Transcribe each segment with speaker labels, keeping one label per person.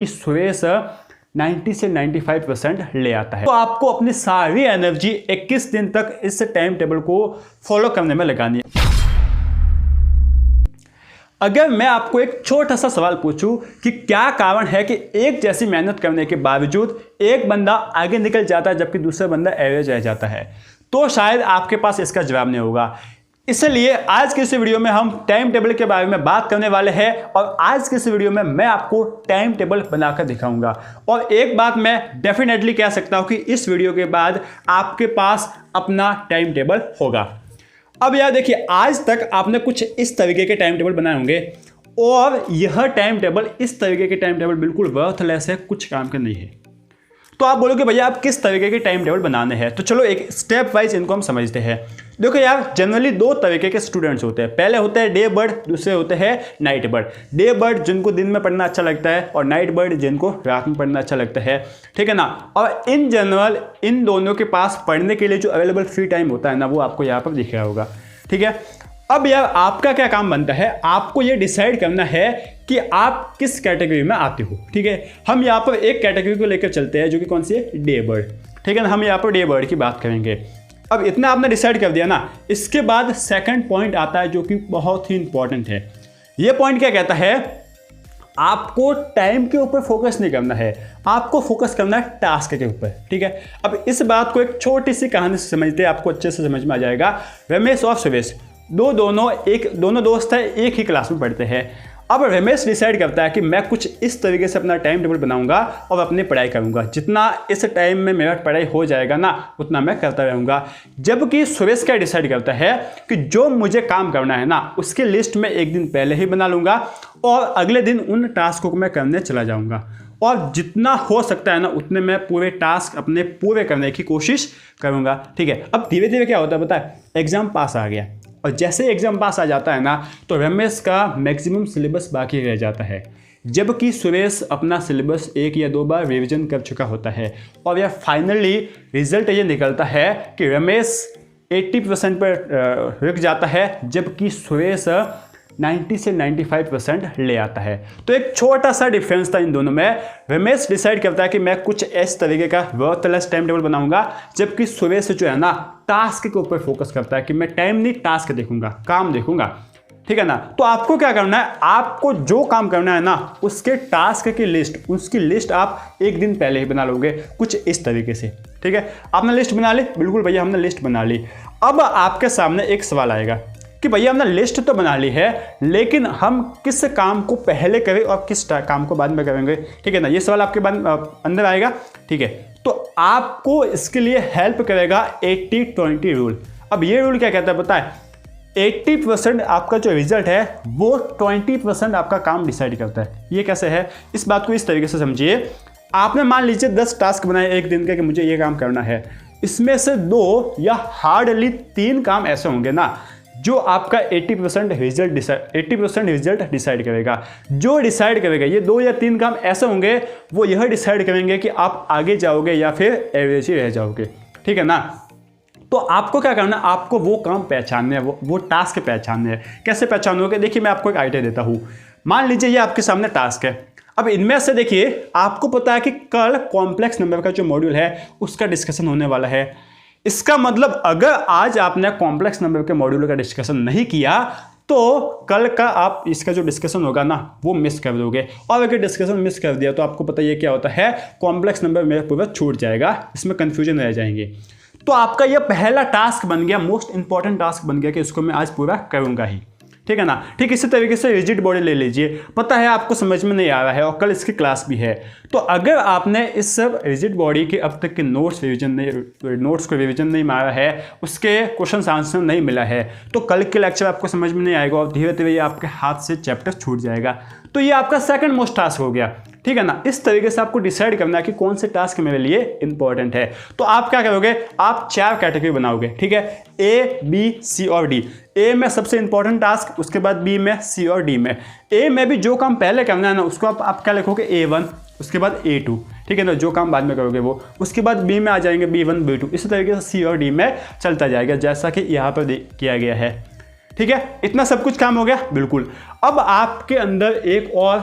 Speaker 1: सुरेश 90 से 95% ले आता है। तो आपको अपनी सारी एनर्जी 21 दिन तक इस टाइम टेबल को फॉलो करने में लगानी है। अगर मैं आपको एक छोटा सा सवाल पूछूं कि क्या कारण है कि एक जैसी मेहनत करने के बावजूद एक बंदा आगे निकल जाता है जबकि दूसरा बंदा एवरेज रह जाता है, तो शायद आपके पास इसका जवाब नहीं होगा। इसलिए आज के इस वीडियो में हम टाइम टेबल के बारे में बात करने वाले हैं और आज के इस वीडियो में मैं आपको टाइम टेबल बनाकर दिखाऊंगा। और एक बात मैं डेफिनेटली कह सकता हूं कि इस वीडियो के बाद आपके पास अपना टाइम टेबल होगा। अब यार देखिए, आज तक आपने कुछ इस तरीके के टाइम टेबल बनाए होंगे और यह टाइम टेबल, इस तरीके के टाइम टेबल बिल्कुल वर्थलेस है, कुछ काम का नहीं है। तो आप बोलोगे भैया आप किस तरीके के टाइम टेबल बनाने हैं, तो चलो एक स्टेप वाइज इनको हम समझते हैं। देखो यार, जनरली दो तरीके के स्टूडेंट्स होते हैं। पहले होते हैं डे बर्ड, दूसरे होते हैं नाइट बर्ड। डे बर्ड जिनको दिन में पढ़ना अच्छा लगता है और नाइट बर्ड जिनको रात में पढ़ना अच्छा लगता है, ठीक है ना। और इन जनरल इन दोनों के पास पढ़ने के लिए जो अवेलेबल फ्री टाइम होता है ना, वो आपको यहाँ पर दिख रहा होगा, ठीक है। अब यार आपका क्या काम बनता है, आपको ये डिसाइड करना है कि आप किस कैटेगरी में आते हो, ठीक है। हम यहाँ पर एक कैटेगरी को लेकर चलते हैं जो कि कौन सी है, डे बर्ड, ठीक है ना। हम यहाँ पर डे बर्ड की बात करेंगे। अब इतना आपने डिसाइड कर दिया ना, इसके बाद सेकंड पॉइंट आता है जो कि बहुत ही इंपॉर्टेंट है। ये पॉइंट क्या कहता है, आपको टाइम के ऊपर फोकस नहीं करना है, आपको फोकस करना है टास्क के ऊपर, ठीक है। अब इस बात को एक छोटी सी कहानी से समझते हैं, आपको अच्छे से समझ में आ जाएगा। रमेश और सुरेश दोनों दोस्त है, एक ही क्लास में पढ़ते हैं। अब रमेश डिसाइड करता है कि मैं कुछ इस तरीके से अपना टाइम टेबल बनाऊंगा और अपनी पढ़ाई करूंगा, जितना इस टाइम में मेरा पढ़ाई हो जाएगा ना उतना मैं करता रहूंगा। जबकि सुरेश क्या डिसाइड करता है कि जो मुझे काम करना है ना, उसकी लिस्ट में एक दिन पहले ही बना लूंगा और अगले दिन उन टास्कों को मैं करने चला जाऊंगा और जितना हो सकता है ना उतने मैं पूरे टास्क अपने पूरे करने की कोशिश करूंगा, ठीक है। अब धीरे धीरे क्या होता है पता है, एग्जाम पास आ गया और जैसे एग्जाम पास आ जाता है ना, तो रमेश का मैक्सिमम सिलेबस बाकी रह जाता है, जबकि सुरेश अपना सिलेबस 1 या 2 बार रिवीजन कर चुका होता है। और यह फाइनली रिजल्ट ये निकलता है कि रमेश 80% पर रुक जाता है, जबकि सुरेश 90 से 95% ले आता है। तो एक छोटा सा डिफरेंस था इन दोनों में। रमेश डिसाइड करता है कि मैं कुछ इस तरीके का वर्थलेस टाइम टेबल बनाऊंगा, जबकि सुरेश जो है ना टास्क के ऊपर फोकस करता है कि मैं टाइम नहीं टास्क देखूंगा, काम देखूंगा, ठीक है ना। तो आपको क्या करना है, आपको जो काम करना है ना उसके टास्क की लिस्ट, उसकी लिस्ट आप एक दिन पहले ही बना लोगे कुछ इस तरीके से, ठीक है। आपने लिस्ट बना ली, बिल्कुल भैया हमने लिस्ट बना ली। अब आपके सामने एक सवाल आएगा कि भैया हमने लिस्ट तो बना ली है, लेकिन हम किस काम को पहले करें और किस काम को बाद में करेंगे, ठीक है ना। ये सवाल आपके बाद अंदर आएगा, ठीक है। तो आपको इसके लिए हेल्प करेगा 80-20 रूल। अब ये रूल क्या कहता है पता है, 80% आपका जो रिजल्ट है वो 20% आपका काम डिसाइड करता है। ये कैसे है, इस बात को इस तरीके से समझिए। आपने मान लीजिए 10 टास्क बनाए एक दिन के कि मुझे ये काम करना है, इसमें से 2 या हार्डली 3 काम ऐसे होंगे ना जो आपका 80% रिजल्ट डिसाइड करेगा। जो डिसाइड करेगा, ये 2 या 3 काम ऐसे होंगे वो यह डिसाइड करेंगे कि आप आगे जाओगे या फिर एवरेज ही रह जाओगे, ठीक है ना। तो आपको क्या करना है, आपको वो काम पहचानने हैं, वो टास्क पहचानने हैं। कैसे पहचानोगे, देखिए मैं आपको एक आइडिया देता हूँ। मान लीजिए ये आपके सामने टास्क है। अब इनमें से देखिए, आपको पता है कि कल कॉम्प्लेक्स नंबर का जो मॉड्यूल है उसका डिस्कशन होने वाला है। इसका मतलब अगर आज आपने कॉम्प्लेक्स नंबर के मॉड्यूल का डिस्कशन नहीं किया तो कल का आप इसका जो डिस्कशन होगा ना वो मिस कर दोगे। और अगर डिस्कशन मिस कर दिया तो आपको पता ये क्या होता है, कॉम्प्लेक्स नंबर मेरा पूरा छूट जाएगा, इसमें कंफ्यूजन रह जाएंगे। तो आपका यह पहला टास्क बन गया, मोस्ट इंपॉर्टेंट टास्क बन गया कि इसको मैं आज पूरा करूंगा ही, ठीक है ना। ठीक इसी तरीके से रिजिड बॉडी ले लीजिए, पता है आपको समझ में नहीं आ रहा है और कल इसकी क्लास भी है, तो अगर आपने इस सब रिजिड बॉडी के अब तक के नोट्स को रिवीजन नहीं मारा है, उसके क्वेश्चन आंसर नहीं मिला है, तो कल के लेक्चर आपको समझ में नहीं आएगा और धीरे धीरे ये आपके हाथ से चैप्टर छूट जाएगा। तो ये आपका सेकंड मोस्ट टास्क हो गया, ठीक है ना। इस तरीके से आपको डिसाइड करना है कि कौन से टास्क मेरे लिए इंपॉर्टेंट है। तो आप क्या करोगे, आप 4 कैटेगरी बनाओगे, ठीक है। ए, बी, सी और डी। ए में सबसे इंपॉर्टेंट टास्क, उसके बाद बी में, सी और डी में। ए में भी जो काम पहले करना है ना उसको आप क्या लिखोगे, A1, उसके बाद A2, ठीक है ना। जो काम बाद में करोगे वो, उसके बाद बी में आ जाएंगे B1, B2, इसी तरीके से सी और डी में चलता जाएगा, जैसा कि यहाँ पर किया गया है, ठीक है। इतना सब कुछ काम हो गया, बिल्कुल। अब आपके अंदर एक और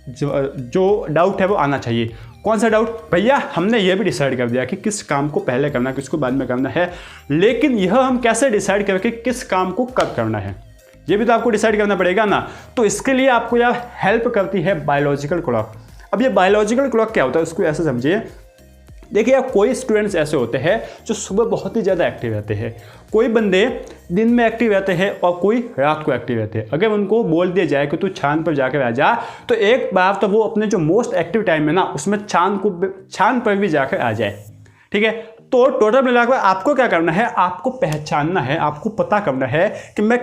Speaker 1: जो डाउट है वो आना चाहिए। कौन सा डाउट? भैया हमने ये भी डिसाइड कर दिया कि किस काम को पहले करना है, किसको बाद में करना है, लेकिन यह हम कैसे डिसाइड करें कि किस काम को कब करना है? ये भी तो आपको डिसाइड करना पड़ेगा ना। तो इसके लिए आपको यह हेल्प करती है बायोलॉजिकल क्लॉक। अब ये बायोलॉजिकल क्लॉक क्या होता है उसको ऐसे समझिए। देखिए, अब कोई स्टूडेंट्स ऐसे होते हैं जो सुबह बहुत ही ज़्यादा एक्टिव रहते हैं, कोई बंदे दिन में एक्टिव रहते हैं और कोई रात को एक्टिव रहते हैं। अगर उनको बोल दिया जाए कि तू चांद पर जाकर आ जा, तो एक बार तो वो अपने जो मोस्ट एक्टिव टाइम है ना उसमें चांद पर भी जाकर आ जाए। ठीक है, तो टोटल मिलाकर आपको क्या करना है, आपको पहचानना है, आपको पता करना है कि मैं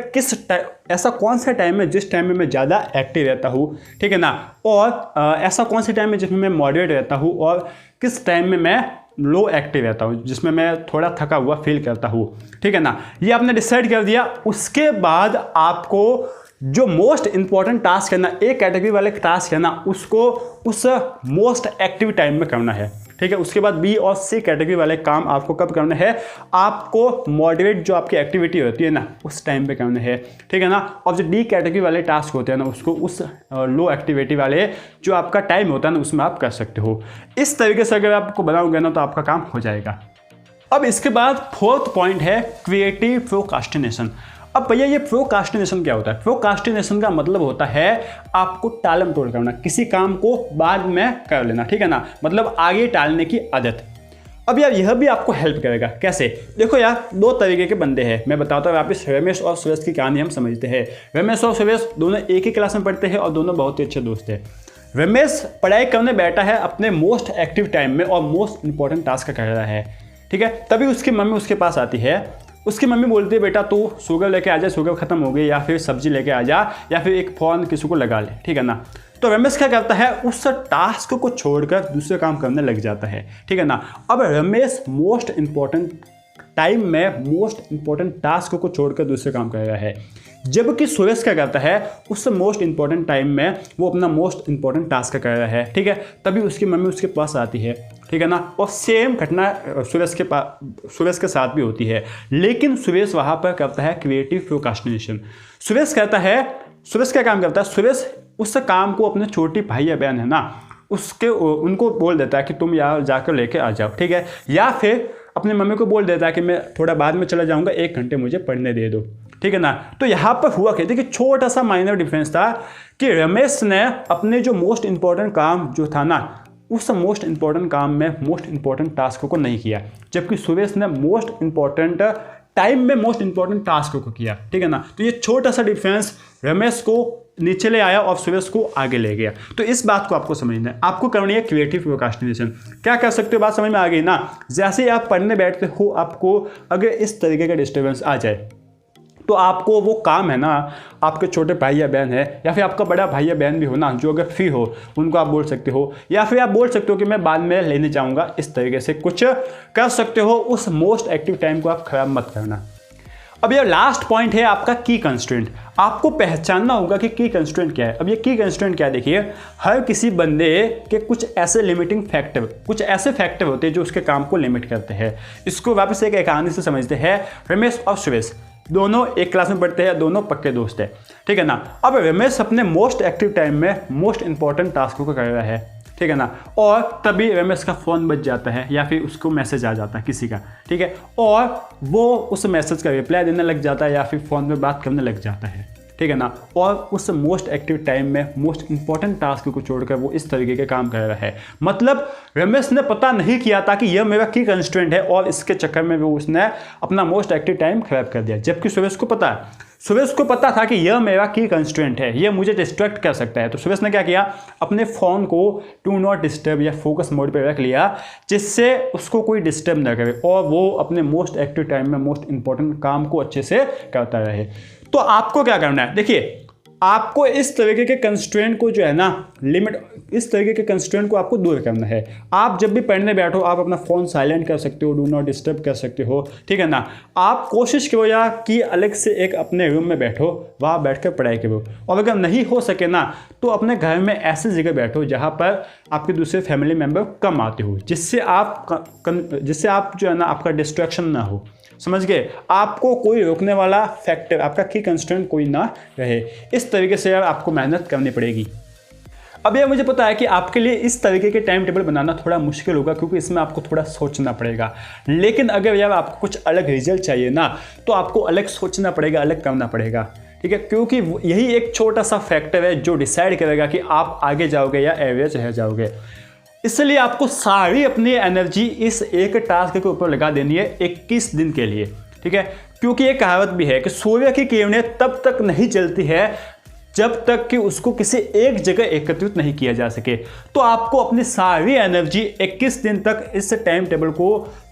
Speaker 1: ऐसा कौन सा टाइम है जिस टाइम में मैं ज़्यादा एक्टिव रहता हूँ, ठीक है ना, और ऐसा कौन सा टाइम है जिसमें मैं मॉडरेट रहता हूँ, और किस टाइम में मैं लो एक्टिव रहता हूँ जिसमें मैं थोड़ा थका हुआ फील करता हूँ। ठीक है ना, ये आपने डिसाइड कर दिया। उसके बाद आपको जो मोस्ट इंपॉर्टेंट टास्क है ना, एक कैटेगरी वाले टास्क है ना, उसको उस मोस्ट एक्टिव टाइम में करना है। ठीक है, उसके बाद बी और सी कैटेगरी वाले काम आपको कब करने हैं? आपको मॉडरेट जो आपकी एक्टिविटी होती है ना उस टाइम पे करने हैं। ठीक है ना, और जो डी कैटेगरी वाले टास्क होते हैं ना उसको उस लो एक्टिविटी वाले जो आपका टाइम होता है ना उसमें आप कर सकते हो। इस तरीके से अगर आपको बनाओगे ना तो आपका काम हो जाएगा। अब इसके बाद फोर्थ पॉइंट है क्रिएटिव प्रोक्रास्टिनेशन। अब भैया ये प्रोक्रास्टिनेशन क्या होता है? प्रोक्रास्टिनेशन का मतलब होता है आपको टालम टोल करना, किसी काम को बाद में कर लेना। ठीक है ना, मतलब आगे टालने की आदत। अब यार यह भी आपको हेल्प करेगा। कैसे? देखो यार, दो तरीके के बंदे हैं, मैं बताता हूँ वापस। रमेश और सुरेश की कहानी हम समझते हैं। रमेश और सुरेश दोनों एक ही क्लास में पढ़ते हैं और दोनों बहुत ही अच्छे दोस्त हैं। रमेश पढ़ाई करने बैठा है अपने मोस्ट एक्टिव टाइम में और मोस्ट इंपॉर्टेंट टास्क कर रहा है। ठीक है, तभी उसकी मम्मी उसके पास आती है। उसकी मम्मी बोलती है, बेटा तू शुगर लेके आ जा, शुगर खत्म हो गई, या फिर सब्जी लेके आ जा, या फिर एक फ़ोन किसी को लगा ले। ठीक है ना, तो रमेश क्या करता है, उस टास्क को छोड़कर दूसरे काम करने लग जाता है। ठीक है ना, अब रमेश मोस्ट इंपॉर्टेंट टाइम में मोस्ट इंपॉर्टेंट टास्क को छोड़कर दूसरे काम कर रहा है, जबकि सुरेश क्या करता है, उस मोस्ट इंपॉर्टेंट टाइम में वो अपना मोस्ट इंपॉर्टेंट टास्क कर रहा है। ठीक है, तभी उसकी मम्मी उसके पास आती है। ठीक है ना, और सेम घटना सुरेश के साथ भी होती है, लेकिन सुरेश वहाँ पर करता है क्रिएटिव प्रोक्रास्टिनेशन। सुरेश क्या काम करता है, सुरेश उस काम को अपने छोटी भाई या बहन है ना उनको बोल देता है कि तुम यहाँ जाकर लेके आ जाओ। ठीक है, या फिर अपनी मम्मी को बोल देता है कि मैं थोड़ा बाद में चला जाऊँगा, 1 घंटे मुझे पढ़ने दे दो। ठीक है ना, तो यहाँ पर हुआ क्या, देखिए छोटा सा माइनर डिफरेंस था कि रमेश ने अपने जो मोस्ट इंपॉर्टेंट काम जो था ना उस मोस्ट इंपॉर्टेंट काम में मोस्ट इंपॉर्टेंट टास्क को नहीं किया, जबकि सुरेश ने मोस्ट इंपॉर्टेंट टाइम में मोस्ट इंपॉर्टेंट टास्क को किया। ठीक है ना, तो ये छोटा सा डिफरेंस रमेश को नीचे ले आया और सुरेश को आगे ले गया। तो इस बात को आपको समझना है, आपको करनी है क्रिएटिव प्रोक्रास्टिनेशन। क्या कर सकते हो, बात समझ में आ गई ना। जैसे ही आप पढ़ने बैठते हो, आपको अगर इस तरीके का डिस्टर्बेंस आ जाए तो आपको वो काम है ना, आपके छोटे भाई या बहन है या फिर आपका बड़ा भाई या बहन भी हो ना जो अगर फ्री हो, उनको आप बोल सकते हो, या फिर आप बोल सकते हो कि मैं बाद में लेने जाऊंगा। इस तरीके से कुछ कर सकते हो, उस मोस्ट एक्टिव टाइम को आप खराब मत करना। अब ये लास्ट पॉइंट है आपका की कंस्ट्रेंट। आपको पहचानना होगा कि की कंस्ट्रेंट क्या है। अब ये की कंस्ट्रेंट क्या है, देखिए हर किसी बंदे के कुछ ऐसे लिमिटिंग फैक्टर, कुछ ऐसे फैक्टर होते हैं जो उसके काम को लिमिट करते हैं। इसको वापस एक कहानी से समझते हैं। रमेश और सुरेश दोनों एक क्लास में पढ़ते हैं, दोनों पक्के दोस्त हैं। ठीक है ना, अब रमेश अपने मोस्ट एक्टिव टाइम में मोस्ट इंपॉर्टेंट टास्क को कर रहा है। ठीक है ना, और तभी रमेश का फ़ोन बज जाता है या फिर उसको मैसेज आ जाता है किसी का। ठीक है, और वो उस मैसेज का रिप्लाई देने लग जाता है या फिर फ़ोन पे बात करने लग जाता है। ठीक है ना, और उस मोस्ट एक्टिव टाइम में मोस्ट इंपॉर्टेंट टास्क को छोड़कर वो इस तरीके के काम कर रहा है। मतलब रमेश ने पता नहीं किया था कि यह मेरा की कंस्ट्रेंट है और इसके चक्कर में वो उसने अपना मोस्ट एक्टिव टाइम खराब कर दिया, जबकि सुरेश को पता है। सुरेश को पता था कि यह मेरा की कंस्ट्रेंट है, यह मुझे डिस्ट्रैक्ट कर सकता है। तो सुरेश ने क्या किया, अपने फ़ोन को डू नॉट डिस्टर्ब या फोकस मोड पे रख लिया, जिससे उसको कोई डिस्टर्ब ना करे और वो अपने मोस्ट एक्टिव टाइम में मोस्ट इंपॉर्टेंट काम को अच्छे से करता रहे। तो आपको क्या करना है, देखिए आपको इस तरीके के कंस्ट्रेंट को जो है ना लिमिट, इस तरीके के कंस्ट्रेंट को आपको दूर करना है। आप जब भी पढ़ने बैठो आप अपना फ़ोन साइलेंट कर सकते हो, डू नॉट डिस्टर्ब कर सकते हो। ठीक है ना, आप कोशिश करो या कि अलग से एक अपने रूम में बैठो, वहाँ बैठ कर पढ़ाई करो। और अगर नहीं हो सके ना तो अपने घर में ऐसी जगह बैठो जहाँ पर आपके दूसरे फैमिली मेम्बर कम आते हो, जिससे आप जो है ना आपका डिस्ट्रैक्शन ना हो। समझ गए, आपको कोई रोकने वाला फैक्टर, आपका की कंस्ट्रेंट कोई ना रहे। इस तरीके से यार आपको मेहनत करनी पड़ेगी। अब ये मुझे पता है कि आपके लिए इस तरीके के टाइम टेबल बनाना थोड़ा मुश्किल होगा, क्योंकि इसमें आपको थोड़ा सोचना पड़ेगा। लेकिन अगर यार आपको कुछ अलग रिजल्ट चाहिए ना, तो आपको अलग सोचना पड़ेगा, अलग करना पड़ेगा, ठीक है। क्योंकि यही एक छोटा सा फैक्टर है जो डिसाइड करेगा कि आप आगे जाओगे या एवरेज रह जाओगे। इसलिए आपको सारी अपनी एनर्जी इस एक टास्क के ऊपर लगा देनी है 21 दिन के लिए, ठीक है। क्योंकि एक कहावत भी है कि सूर्य की किरणें तब तक नहीं जलती है जब तक कि उसको किसी एक जगह एकत्रित नहीं किया जा सके। तो आपको अपनी सारी एनर्जी 21 दिन तक इस टाइम टेबल को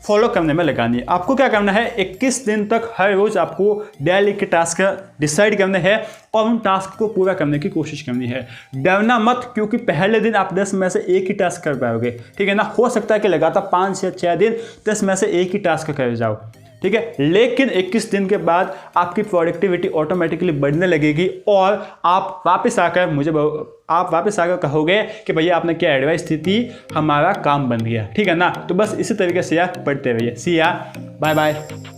Speaker 1: फॉलो करने में लगानी है। आपको क्या करना है, 21 दिन तक हर रोज़ आपको डेली के टास्क डिसाइड करने हैं और उन टास्क को पूरा करने की कोशिश करनी है। डरना मत, क्योंकि पहले दिन आप 10 में से एक ही टास्क कर पाओगे, ठीक है ना। हो सकता है कि लगातार 5 या 6 दिन 10 में से एक ही टास्क कर जाओ, ठीक है। लेकिन 21 दिन के बाद आपकी प्रोडक्टिविटी ऑटोमेटिकली बढ़ने लगेगी और आप वापस आकर कहोगे कि भैया आपने क्या एडवाइस दी थी, हमारा काम बन गया, ठीक है ना। तो बस इसी तरीके से यार पढ़ते रहिए। सी या, बाय बाय।